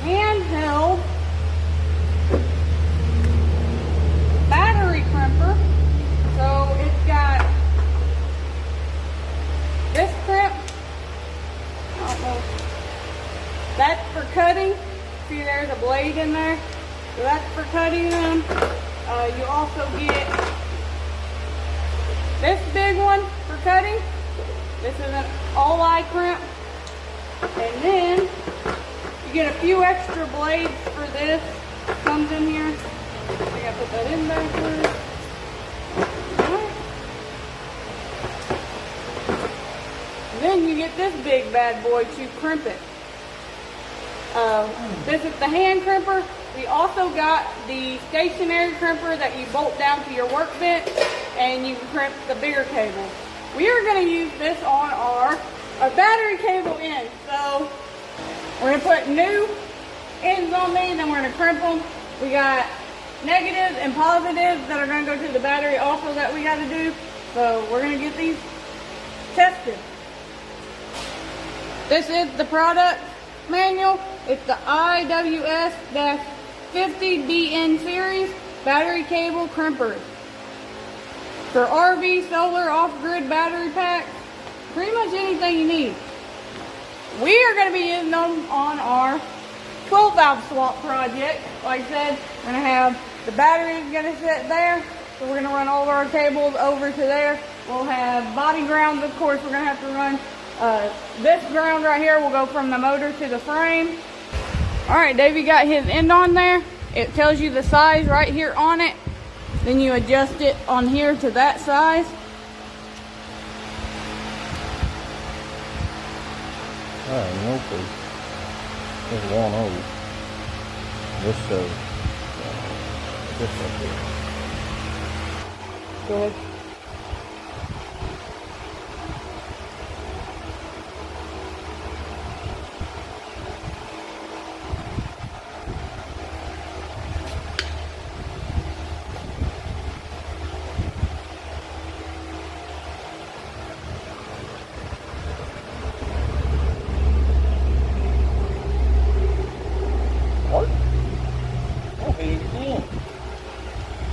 handheld battery crimper. So it's got this crimp. I don't know. That's for cutting. See, there's a blade in there. So that's for cutting them. You also get this big one for cutting. This is an all iCrimp. And then you get a few extra blades for this. Comes in here. I gotta put that in there first. And then you get this big bad boy to crimp it. This is the hand crimper. We also got the stationary crimper that you bolt down to your workbench and you can crimp the bigger cables. We are going to use this on our battery cable end. So we're going to put new ends on these and we're going to crimp them. We got negatives and positives that are going to go to the battery also that we got to do. So we're going to get these tested. This is the product manual. It's the IWS-50BN series battery cable crimpers. For RV, solar, off-grid battery packs, pretty much anything you need. We are going to be using them on our 12-valve swap project. Like I said, we're going to have the battery is going to sit there. So we're going to run all of our cables over to there. We'll have body grounds, of course, we're going to have to run. This ground right here will go from the motor to the frame. Alright, Davey got his end on there. It tells you the size right here on it. Then you adjust it on here to that size. No clue. There's one over. This shows this up here. Go ahead.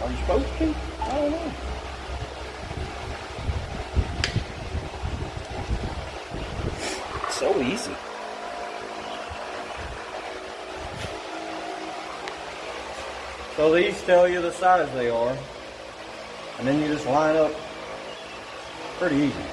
Are you supposed to? I don't know. It's so easy. So these tell you the size they are, and then you just line up pretty easy.